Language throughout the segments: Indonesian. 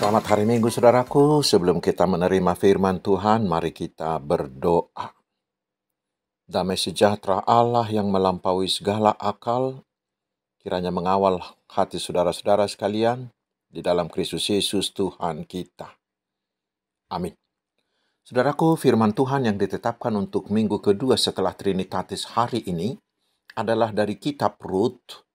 Selamat hari Minggu, saudaraku. Sebelum kita menerima firman Tuhan, mari kita berdoa. Damai sejahtera Allah yang melampaui segala akal, kiranya mengawal hati saudara-saudara sekalian di dalam Kristus Yesus Tuhan kita. Amin. Saudaraku, firman Tuhan yang ditetapkan untuk minggu kedua setelah Trinitatis hari ini adalah dari kitab Rut.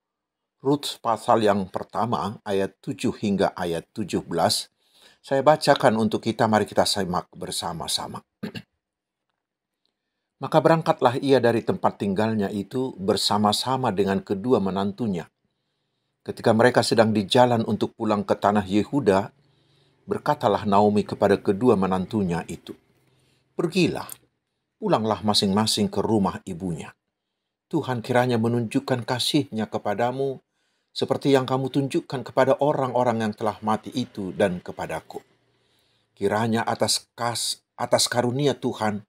Rut pasal yang pertama, ayat 7 hingga ayat 17. Saya bacakan untuk kita, mari kita simak bersama-sama. Maka berangkatlah ia dari tempat tinggalnya itu bersama-sama dengan kedua menantunya. Ketika mereka sedang di jalan untuk pulang ke tanah Yehuda, berkatalah Naomi kepada kedua menantunya itu, "Pergilah, pulanglah masing-masing ke rumah ibunya. Tuhan kiranya menunjukkan kasih-Nya kepadamu, seperti yang kamu tunjukkan kepada orang-orang yang telah mati itu dan kepadaku. Kiranya atas karunia Tuhan,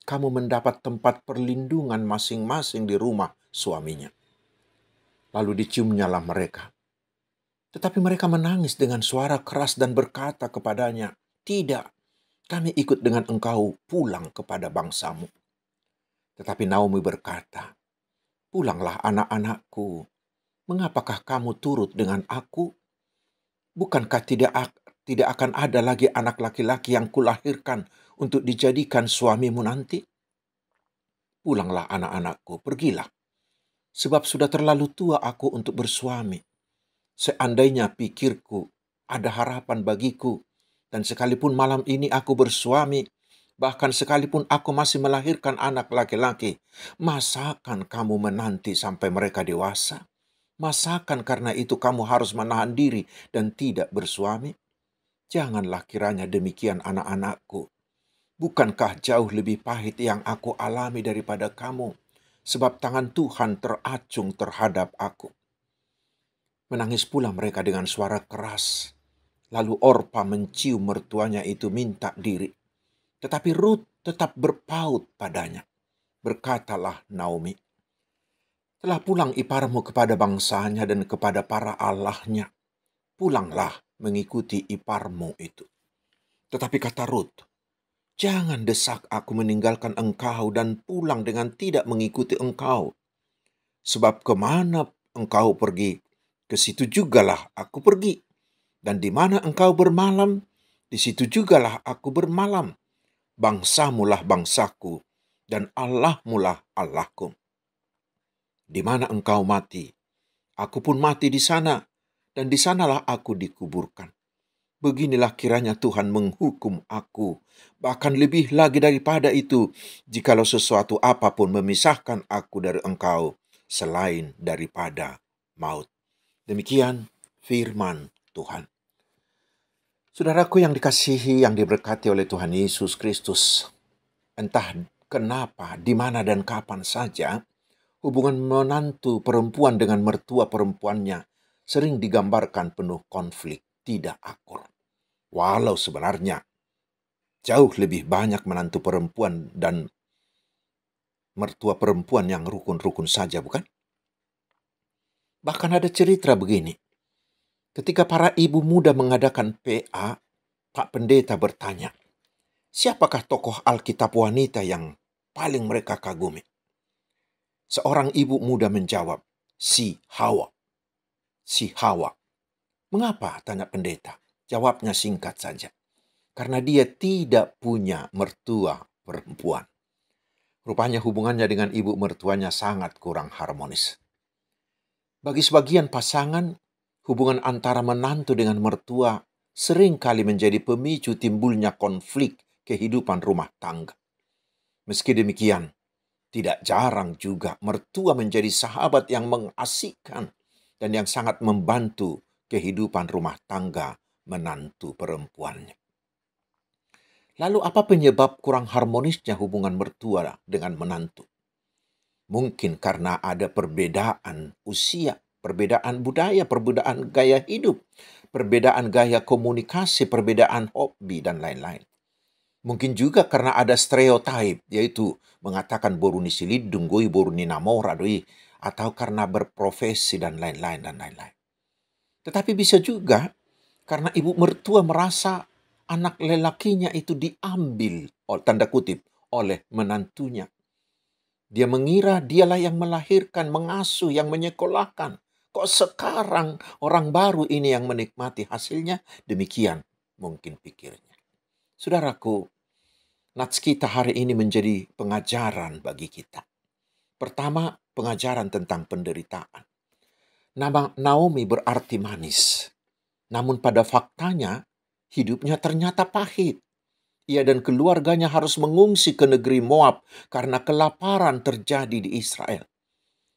kamu mendapat tempat perlindungan masing-masing di rumah suaminya." Lalu diciumnyalah mereka. Tetapi mereka menangis dengan suara keras dan berkata kepadanya, "Tidak, kami ikut dengan engkau pulang kepada bangsamu." Tetapi Naomi berkata, "Pulanglah anak-anakku, mengapakah kamu turut dengan aku? Bukankah tidak akan ada lagi anak laki-laki yang kulahirkan untuk dijadikan suamimu nanti? Pulanglah anak-anakku, pergilah. Sebab sudah terlalu tua aku untuk bersuami. Seandainya pikirku ada harapan bagiku, dan sekalipun malam ini aku bersuami, bahkan sekalipun aku masih melahirkan anak laki-laki, masakan kamu menanti sampai mereka dewasa? Masakan karena itu kamu harus menahan diri dan tidak bersuami? Janganlah kiranya demikian anak-anakku. Bukankah jauh lebih pahit yang aku alami daripada kamu? Sebab tangan Tuhan teracung terhadap aku." Menangis pula mereka dengan suara keras. Lalu Orpa mencium mertuanya itu minta diri. Tetapi Rut tetap berpaut padanya. Berkatalah Naomi, "Telah pulang iparmu kepada bangsanya dan kepada para allahnya. Pulanglah mengikuti iparmu itu." Tetapi kata Rut, "Jangan desak aku meninggalkan engkau dan pulang dengan tidak mengikuti engkau. Sebab kemana engkau pergi, ke situ jugalah aku pergi. Dan di mana engkau bermalam, di situ jugalah aku bermalam. Bangsamulah bangsaku, dan Allahmulah Allahku. Di mana engkau mati, aku pun mati di sana, dan di sanalah aku dikuburkan. Beginilah kiranya Tuhan menghukum aku, bahkan lebih lagi daripada itu, jikalau sesuatu apapun memisahkan aku dari engkau, selain daripada maut." Demikian firman Tuhan. Saudaraku yang dikasihi, yang diberkati oleh Tuhan Yesus Kristus, entah kenapa, di mana dan kapan saja, hubungan menantu perempuan dengan mertua perempuannya sering digambarkan penuh konflik, tidak akur. Walau sebenarnya jauh lebih banyak menantu perempuan dan mertua perempuan yang rukun-rukun saja, bukan? Bahkan ada cerita begini. Ketika para ibu muda mengadakan PA, Pak Pendeta bertanya, "Siapakah tokoh Alkitab wanita yang paling mereka kagumi?" Seorang ibu muda menjawab, "Si Hawa." Si Hawa. "Mengapa?" tanya pendeta. Jawabnya singkat saja. "Karena dia tidak punya mertua perempuan." Rupanya hubungannya dengan ibu mertuanya sangat kurang harmonis. Bagi sebagian pasangan, hubungan antara menantu dengan mertua sering kali menjadi pemicu timbulnya konflik kehidupan rumah tangga. Meski demikian, tidak jarang juga mertua menjadi sahabat yang mengasihkan dan yang sangat membantu kehidupan rumah tangga menantu perempuannya. Lalu apa penyebab kurang harmonisnya hubungan mertua dengan menantu? Mungkin karena ada perbedaan usia, perbedaan budaya, perbedaan gaya hidup, perbedaan gaya komunikasi, perbedaan hobi, dan lain-lain. Mungkin juga karena ada stereotip, yaitu mengatakan boruni silidung, goi boruni namora, doi, atau karena berprofesi, dan lain-lain, dan lain-lain. Tetapi bisa juga Karena ibu mertua merasa anak lelakinya itu diambil, tanda kutip, oleh menantunya. Dia mengira dialah yang melahirkan, mengasuh, yang menyekolahkan. Kok sekarang orang baru ini yang menikmati hasilnya? Demikian mungkin pikirnya. Saudaraku, nats kita hari ini menjadi pengajaran bagi kita. Pertama, pengajaran tentang penderitaan. Nama Naomi berarti manis. Namun pada faktanya, hidupnya ternyata pahit. Ia dan keluarganya harus mengungsi ke negeri Moab karena kelaparan terjadi di Israel.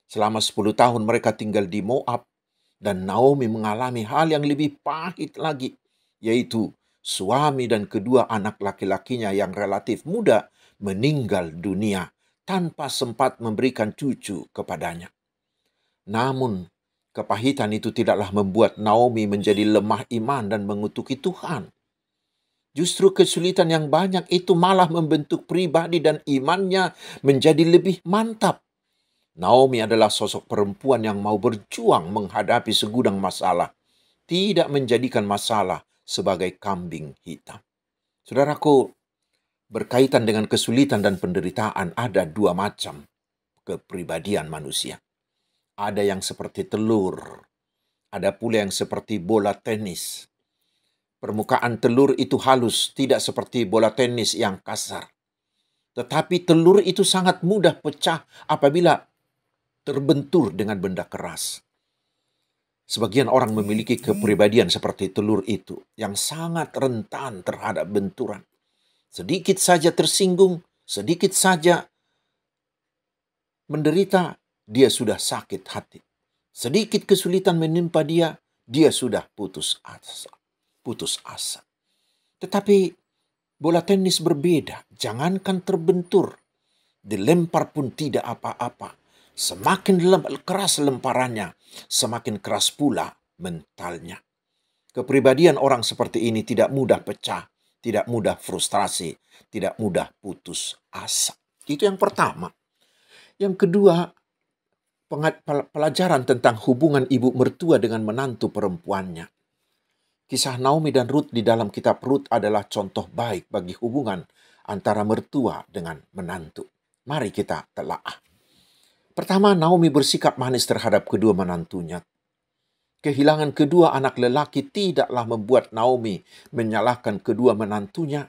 Selama 10 tahun mereka tinggal di Moab, dan Naomi mengalami hal yang lebih pahit lagi, yaitu suami dan kedua anak laki-lakinya yang relatif muda meninggal dunia tanpa sempat memberikan cucu kepadanya. Namun, kepahitan itu tidaklah membuat Naomi menjadi lemah iman dan mengutuki Tuhan. Justru kesulitan yang banyak itu malah membentuk pribadi dan imannya menjadi lebih mantap. Naomi adalah sosok perempuan yang mau berjuang menghadapi segudang masalah, tidak menjadikan masalah sebagai kambing hitam. Saudaraku, berkaitan dengan kesulitan dan penderitaan ada dua macam kepribadian manusia. Ada yang seperti telur, ada pula yang seperti bola tenis. Permukaan telur itu halus, tidak seperti bola tenis yang kasar. Tetapi telur itu sangat mudah pecah apabila terbentur dengan benda keras. Sebagian orang memiliki kepribadian seperti telur itu, yang sangat rentan terhadap benturan. Sedikit saja tersinggung, sedikit saja menderita, dia sudah sakit hati. Sedikit kesulitan menimpa dia, dia sudah putus asa. Tetapi bola tenis berbeda, jangankan terbentur, dilempar pun tidak apa-apa. Semakin keras lemparannya, semakin keras pula mentalnya. Kepribadian orang seperti ini tidak mudah pecah, tidak mudah frustrasi, tidak mudah putus asa. Itu yang pertama. Yang kedua, pelajaran tentang hubungan ibu mertua dengan menantu perempuannya. Kisah Naomi dan Rut di dalam kitab Rut adalah contoh baik bagi hubungan antara mertua dengan menantu. Mari kita telaah. Pertama, Naomi bersikap manis terhadap kedua menantunya. Kehilangan kedua anak lelaki tidaklah membuat Naomi menyalahkan kedua menantunya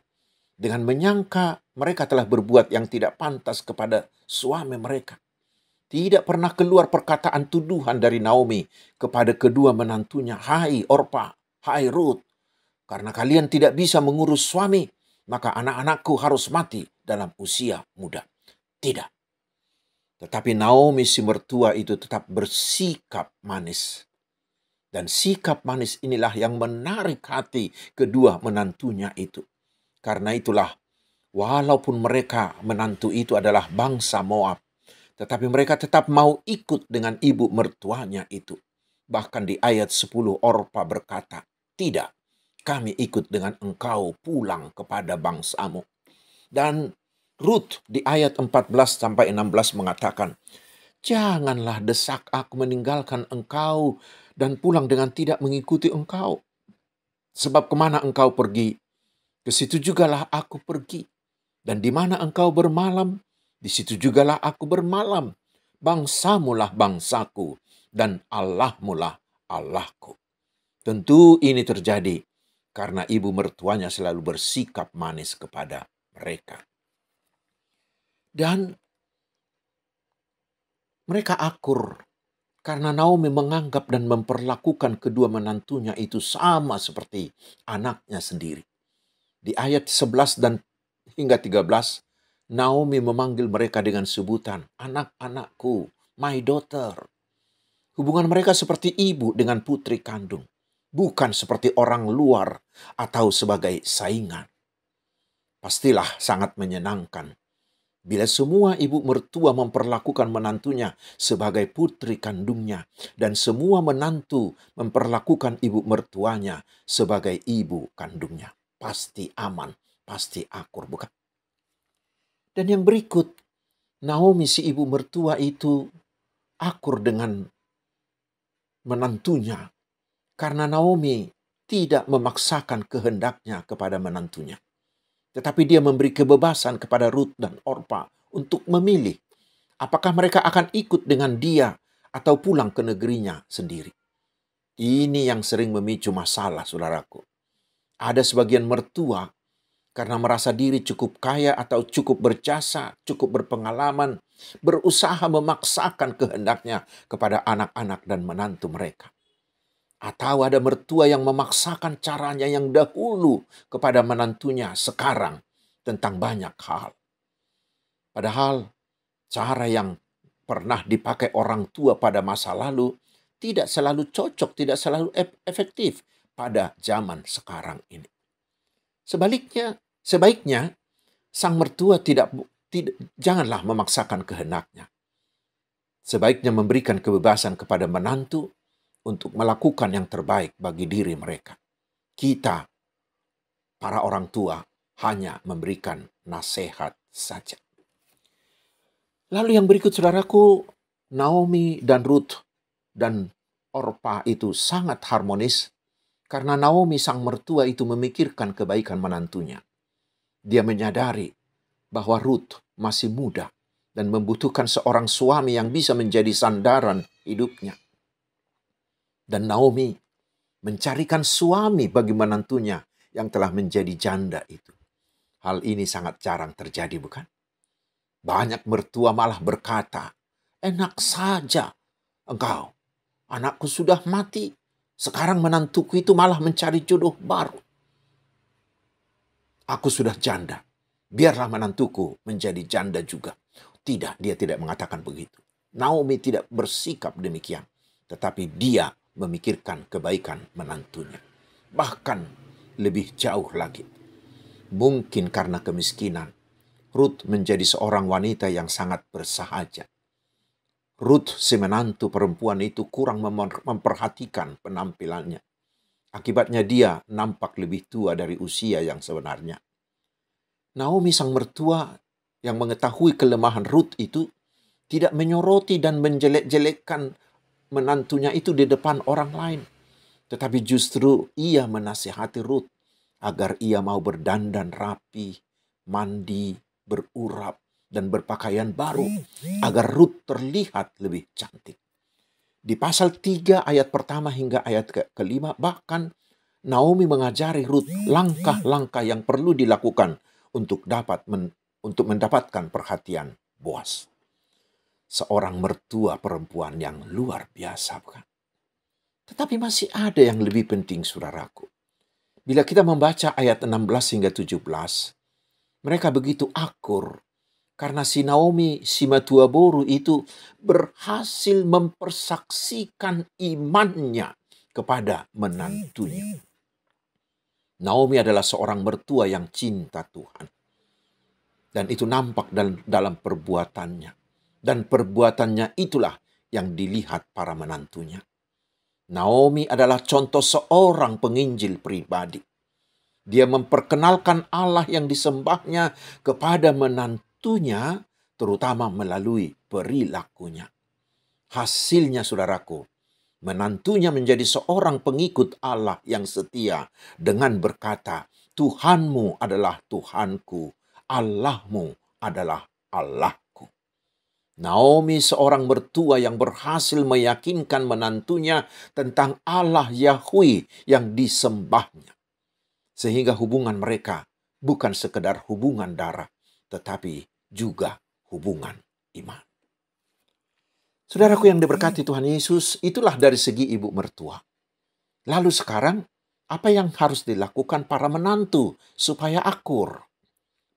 dengan menyangka mereka telah berbuat yang tidak pantas kepada suami mereka. Tidak pernah keluar perkataan tuduhan dari Naomi kepada kedua menantunya, "Hai Orpa, hai Rut, karena kalian tidak bisa mengurus suami, maka anak-anakku harus mati dalam usia muda." Tidak. Tetapi Naomi si mertua itu tetap bersikap manis. Dan sikap manis inilah yang menarik hati kedua menantunya itu. Karena itulah, walaupun mereka menantu itu adalah bangsa Moab, tetapi mereka tetap mau ikut dengan ibu mertuanya itu. Bahkan di ayat 10 Orpa berkata, "Tidak, kami ikut dengan engkau pulang kepada bangsamu." Dan Rut di ayat 14-16 mengatakan, "Janganlah desak aku meninggalkan engkau dan pulang dengan tidak mengikuti engkau. Sebab kemana engkau pergi, ke situ jugalah aku pergi. Dan di mana engkau bermalam, di situ jugalah aku bermalam. Bangsamulah bangsaku, dan Allahmulah Allahku." Tentu ini terjadi karena ibu mertuanya selalu bersikap manis kepada mereka. Dan mereka akur karena Naomi menganggap dan memperlakukan kedua menantunya itu sama seperti anaknya sendiri. Di ayat 11 dan hingga 13, Naomi memanggil mereka dengan sebutan, "Anak-anakku, my daughter." Hubungan mereka seperti ibu dengan putri kandung, bukan seperti orang luar atau sebagai saingan. Pastilah sangat menyenangkan bila semua ibu mertua memperlakukan menantunya sebagai putri kandungnya, dan semua menantu memperlakukan ibu mertuanya sebagai ibu kandungnya. Pasti aman, pasti akur, bukan? Dan yang berikut, Naomi si ibu mertua itu akur dengan menantunya karena Naomi tidak memaksakan kehendaknya kepada menantunya. Tetapi dia memberi kebebasan kepada Rut dan Orpa untuk memilih apakah mereka akan ikut dengan dia atau pulang ke negerinya sendiri. Ini yang sering memicu masalah, saudaraku. Ada sebagian mertua karena merasa diri cukup kaya atau cukup berjasa, cukup berpengalaman, berusaha memaksakan kehendaknya kepada anak-anak dan menantu mereka. Atau ada mertua yang memaksakan caranya yang dahulu kepada menantunya sekarang tentang banyak hal. Padahal cara yang pernah dipakai orang tua pada masa lalu tidak selalu cocok, tidak selalu efektif pada zaman sekarang ini. Sebaiknya sang mertua janganlah memaksakan kehendaknya. Sebaiknya memberikan kebebasan kepada menantu untuk melakukan yang terbaik bagi diri mereka. Kita, para orang tua, hanya memberikan nasihat saja. Lalu yang berikut, saudaraku, Naomi dan Ruth dan Orpa itu sangat harmonis karena Naomi sang mertua itu memikirkan kebaikan menantunya. Dia menyadari bahwa Ruth masih muda dan membutuhkan seorang suami yang bisa menjadi sandaran hidupnya. Dan Naomi mencarikan suami bagi menantunya yang telah menjadi janda itu. Hal ini sangat jarang terjadi, bukan? Banyak mertua malah berkata, "Enak saja engkau, anakku sudah mati, sekarang menantuku itu malah mencari jodoh baru. Aku sudah janda, biarlah menantuku menjadi janda juga." Tidak, dia tidak mengatakan begitu. Naomi tidak bersikap demikian, tetapi dia memikirkan kebaikan menantunya. Bahkan lebih jauh lagi. Mungkin karena kemiskinan, Ruth menjadi seorang wanita yang sangat bersahaja. Ruth, si menantu perempuan itu, kurang memperhatikan penampilannya. Akibatnya dia nampak lebih tua dari usia yang sebenarnya. Naomi sang mertua yang mengetahui kelemahan Ruth itu tidak menyoroti dan menjelek-jelekkan menantunya itu di depan orang lain. Tetapi justru ia menasihati Ruth agar ia mau berdandan rapi, mandi, berurap, dan berpakaian baru agar Ruth terlihat lebih cantik. Di pasal 3 ayat pertama hingga ayat kelima, bahkan Naomi mengajari Ruth langkah-langkah yang perlu dilakukan untuk mendapatkan perhatian Boas. Seorang mertua perempuan yang luar biasa, bukan? Tetapi masih ada yang lebih penting, saudaraku. Bila kita membaca ayat 16 hingga 17, mereka begitu akur karena si Naomi, si mertua boru itu berhasil mempersaksikan imannya kepada menantunya. Naomi adalah seorang mertua yang cinta Tuhan. Dan itu nampak dalam perbuatannya. Dan perbuatannya itulah yang dilihat para menantunya. Naomi adalah contoh seorang penginjil pribadi. Dia memperkenalkan Allah yang disembahnya kepada menantunya, terutama melalui perilakunya. Hasilnya, saudaraku, menantunya menjadi seorang pengikut Allah yang setia dengan berkata, "Tuhanmu adalah Tuhanku, Allahmu adalah Allahku." Naomi seorang mertua yang berhasil meyakinkan menantunya tentang Allah Yahweh yang disembahnya. Sehingga hubungan mereka bukan sekedar hubungan darah, tetapi juga hubungan iman. Saudaraku yang diberkati Tuhan Yesus, itulah dari segi ibu mertua. Lalu sekarang, apa yang harus dilakukan para menantu supaya akur?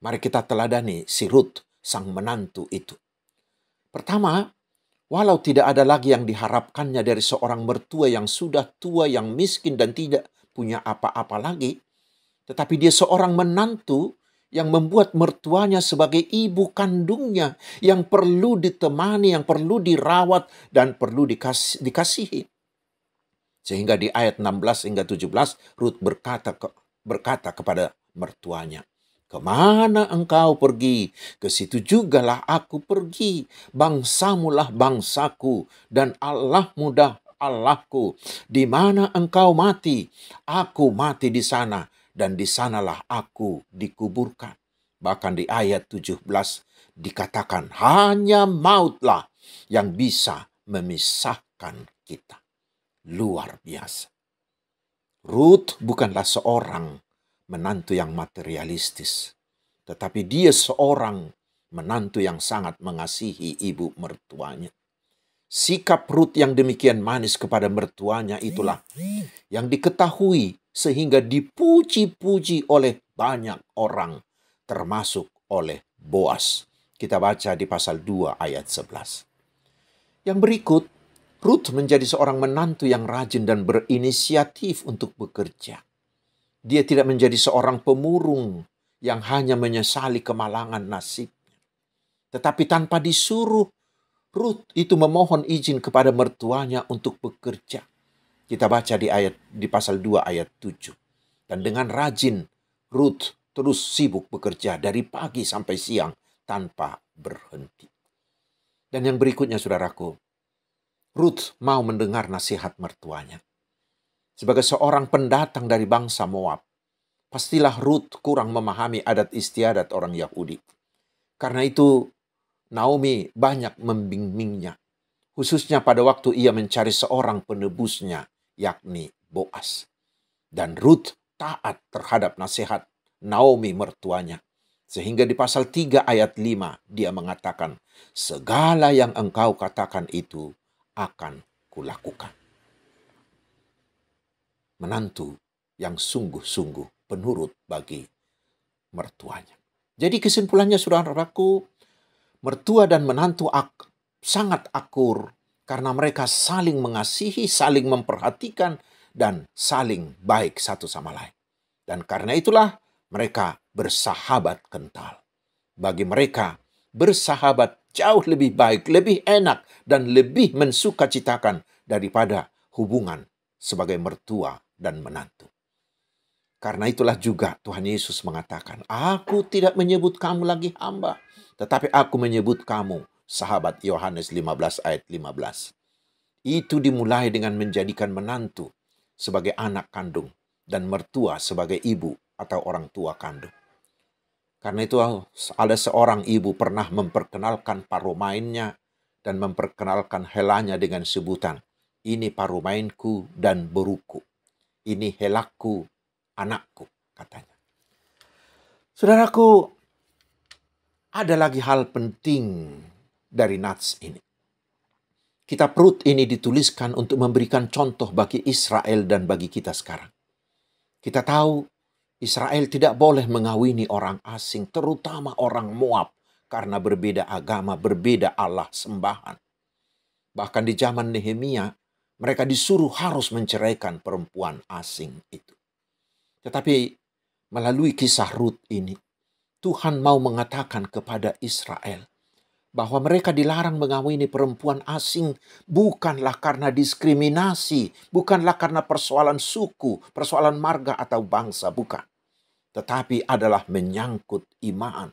Mari kita teladani si Ruth, sang menantu itu. Pertama, walau tidak ada lagi yang diharapkannya dari seorang mertua yang sudah tua, yang miskin dan tidak punya apa-apa lagi, tetapi dia seorang menantu yang membuat mertuanya sebagai ibu kandungnya yang perlu ditemani, yang perlu dirawat, dan perlu dikasihi. Sehingga di ayat 16 hingga 17, Ruth berkata kepada mertuanya, "Kemana engkau pergi? Ke situ jugalah aku pergi. Bangsamulah bangsaku, dan Allahku, di mana engkau mati, aku mati di sana, dan di sanalah aku dikuburkan. Bahkan di ayat 17 dikatakan, hanya mautlah yang bisa memisahkan kita. Luar biasa. Ruth bukanlah seorang menantu yang materialistis, tetapi dia seorang menantu yang sangat mengasihi ibu mertuanya. Sikap Ruth yang demikian manis kepada mertuanya itulah yang diketahui sehingga dipuji-puji oleh banyak orang, termasuk oleh Boas. Kita baca di pasal 2 ayat 11. Yang berikut, Ruth menjadi seorang menantu yang rajin dan berinisiatif untuk bekerja. Dia tidak menjadi seorang pemurung yang hanya menyesali kemalangan nasibnya. Tetapi tanpa disuruh, Ruth itu memohon izin kepada mertuanya untuk bekerja. Kita baca di pasal 2 ayat 7. Dan dengan rajin, Ruth terus sibuk bekerja dari pagi sampai siang tanpa berhenti. Dan yang berikutnya, saudaraku, Ruth mau mendengar nasihat mertuanya. Sebagai seorang pendatang dari bangsa Moab, pastilah Ruth kurang memahami adat istiadat orang Yahudi. Karena itu, Naomi banyak membimbingnya, khususnya pada waktu ia mencari seorang penebusnya, yakni Boas. Dan Ruth taat terhadap nasihat Naomi mertuanya. Sehingga di pasal 3 ayat 5 dia mengatakan, segala yang engkau katakan itu akan kulakukan. Menantu yang sungguh-sungguh penurut bagi mertuanya. Jadi kesimpulannya, saudaraku, mertua dan menantu sangat akur karena mereka saling mengasihi, saling memperhatikan, dan saling baik satu sama lain. Dan karena itulah mereka bersahabat kental. Bagi mereka, bersahabat jauh lebih baik, lebih enak, dan lebih mensukacitakan daripada hubungan sebagai mertua dan menantu. Karena itulah juga Tuhan Yesus mengatakan, aku tidak menyebut kamu lagi hamba, tetapi aku menyebut kamu sahabat. Yohanes 15 ayat 15. Itu dimulai dengan menjadikan menantu sebagai anak kandung dan mertua sebagai ibu atau orang tua kandung. Karena itu ada seorang ibu pernah memperkenalkan parumainnya dan memperkenalkan helanya dengan sebutan, ini parumainku dan beruku. Ini helakku, anakku, katanya. Saudaraku, ada lagi hal penting dari nats ini. Kitab Rut ini dituliskan untuk memberikan contoh bagi Israel dan bagi kita sekarang. Kita tahu Israel tidak boleh mengawini orang asing, terutama orang Moab, karena berbeda agama, berbeda Allah sembahan. Bahkan di zaman Nehemia, mereka disuruh harus menceraikan perempuan asing itu. Tetapi melalui kisah Rut ini, Tuhan mau mengatakan kepada Israel bahwa mereka dilarang mengawini perempuan asing bukanlah karena diskriminasi, bukanlah karena persoalan suku, persoalan marga atau bangsa, bukan. Tetapi adalah menyangkut iman.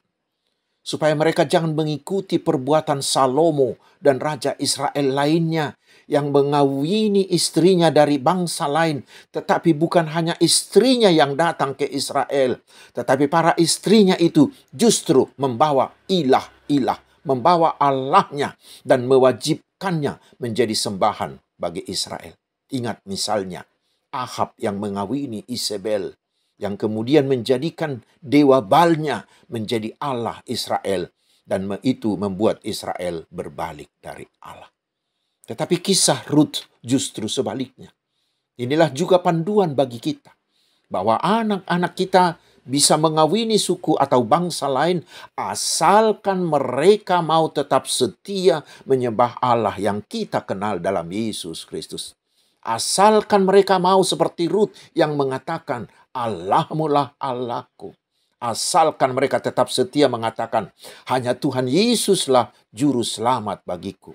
Supaya mereka jangan mengikuti perbuatan Salomo dan Raja Israel lainnya yang mengawini istrinya dari bangsa lain. Tetapi bukan hanya istrinya yang datang ke Israel, tetapi para istrinya itu justru membawa ilah-ilah, membawa Allahnya dan mewajibkannya menjadi sembahan bagi Israel. Ingat misalnya Ahab yang mengawini Isabel, yang kemudian menjadikan dewa Baalnya menjadi Allah Israel, dan itu membuat Israel berbalik dari Allah. Tetapi kisah Rut justru sebaliknya. Inilah juga panduan bagi kita, bahwa anak-anak kita bisa mengawini suku atau bangsa lain asalkan mereka mau tetap setia menyembah Allah yang kita kenal dalam Yesus Kristus. Asalkan mereka mau seperti Rut yang mengatakan, Allahmu lah Allahku. Asalkan mereka tetap setia mengatakan, hanya Tuhan Yesuslah juru selamat bagiku.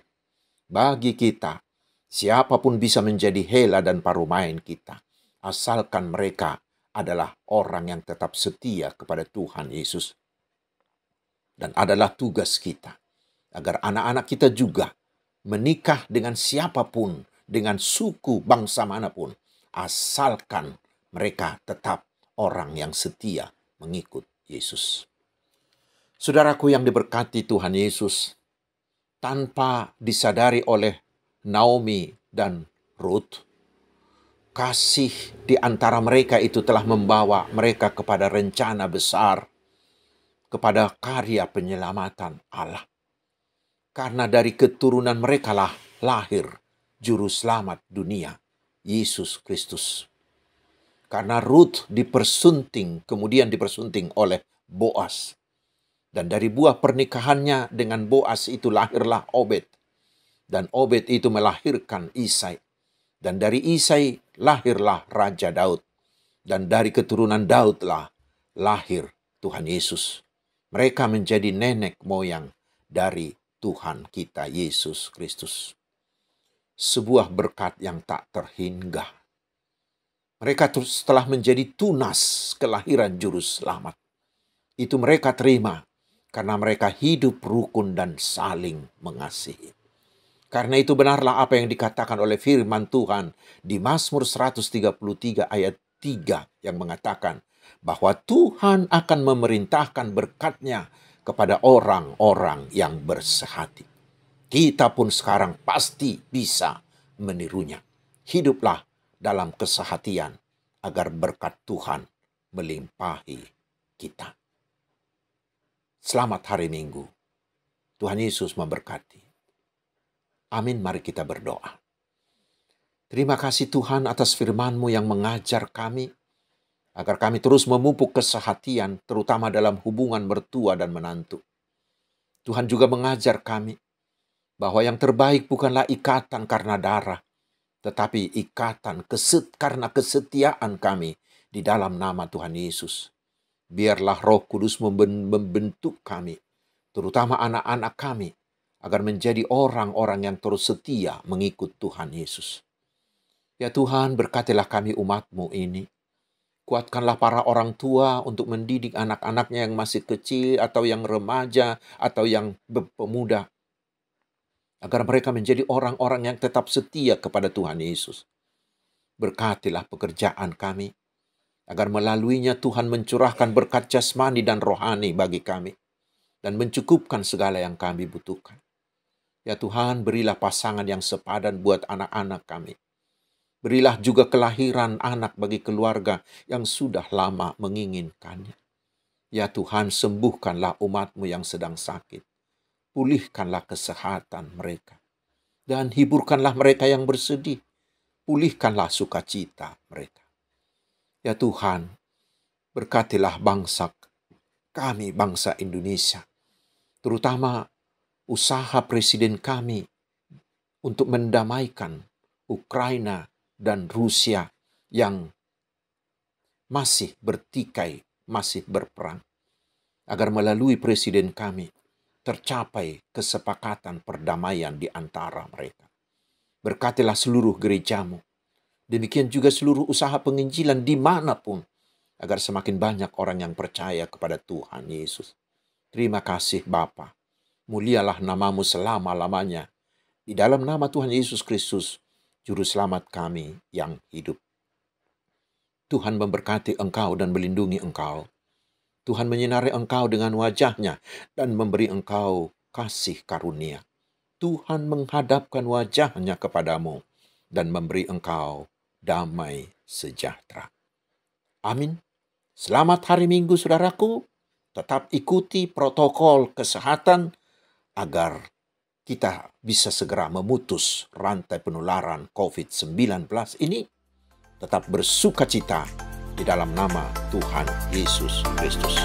Bagi kita, siapapun bisa menjadi hela dan parumain kita, asalkan mereka adalah orang yang tetap setia kepada Tuhan Yesus. Dan adalah tugas kita, agar anak-anak kita juga menikah dengan siapapun dengan suku bangsa manapun, asalkan mereka tetap orang yang setia mengikut Yesus. Saudaraku yang diberkati Tuhan Yesus, tanpa disadari oleh Naomi dan Ruth, kasih di antara mereka itu telah membawa mereka kepada rencana besar, kepada karya penyelamatan Allah. Karena dari keturunan mereka lah lahir Juru Selamat dunia, Yesus Kristus. Karena Ruth kemudian dipersunting oleh Boas. Dan dari buah pernikahannya dengan Boas itu lahirlah Obed. Dan Obed itu melahirkan Isai. Dan dari Isai lahirlah Raja Daud. Dan dari keturunan Daudlah lahir Tuhan Yesus. Mereka menjadi nenek moyang dari Tuhan kita Yesus Kristus. Sebuah berkat yang tak terhingga. Mereka setelah menjadi tunas kelahiran Juru Selamat. Itu mereka terima karena mereka hidup rukun dan saling mengasihi. Karena itu benarlah apa yang dikatakan oleh firman Tuhan di Mazmur 133 ayat 3 yang mengatakan bahwa Tuhan akan memerintahkan berkat-Nya kepada orang-orang yang bersehati. Kita pun sekarang pasti bisa menirunya. Hiduplah dalam kesehatian agar berkat Tuhan melimpahi kita. Selamat hari Minggu. Tuhan Yesus memberkati. Amin, mari kita berdoa. Terima kasih Tuhan atas firman-Mu yang mengajar kami, agar kami terus memupuk kesehatian, terutama dalam hubungan mertua dan menantu. Tuhan juga mengajar kami bahwa yang terbaik bukanlah ikatan karena darah, tetapi ikatan karena kesetiaan kami di dalam nama Tuhan Yesus. Biarlah Roh Kudus membentuk kami, terutama anak-anak kami, agar menjadi orang-orang yang terus setia mengikut Tuhan Yesus. Ya Tuhan, berkatilah kami umat-Mu ini. Kuatkanlah para orang tua untuk mendidik anak-anaknya yang masih kecil atau yang remaja atau yang pemuda, agar mereka menjadi orang-orang yang tetap setia kepada Tuhan Yesus. Berkatilah pekerjaan kami, agar melaluinya Tuhan mencurahkan berkat jasmani dan rohani bagi kami, dan mencukupkan segala yang kami butuhkan. Ya Tuhan, berilah pasangan yang sepadan buat anak-anak kami. Berilah juga kelahiran anak bagi keluarga yang sudah lama menginginkannya. Ya Tuhan, sembuhkanlah umat-Mu yang sedang sakit. Pulihkanlah kesehatan mereka. Dan hiburkanlah mereka yang bersedih. Pulihkanlah sukacita mereka. Ya Tuhan, berkatilah bangsa kami, bangsa Indonesia. Terutama usaha Presiden kami untuk mendamaikan Ukraina dan Rusia yang masih bertikai, masih berperang. Agar melalui Presiden kami tercapai kesepakatan perdamaian di antara mereka. Berkatilah seluruh gereja-Mu. Demikian juga seluruh usaha penginjilan dimanapun, agar semakin banyak orang yang percaya kepada Tuhan Yesus. Terima kasih Bapa. Mulialah nama-Mu selama-lamanya. Di dalam nama Tuhan Yesus Kristus, Juru Selamat kami yang hidup. Tuhan memberkati engkau dan melindungi engkau. Tuhan menyinari engkau dengan wajah-Nya dan memberi engkau kasih karunia. Tuhan menghadapkan wajah-Nya kepadamu dan memberi engkau damai sejahtera. Amin. Selamat hari Minggu, saudaraku. Tetap ikuti protokol kesehatan agar kita bisa segera memutus rantai penularan COVID-19 ini. Tetap bersukacita di dalam nama Tuhan Yesus Kristus.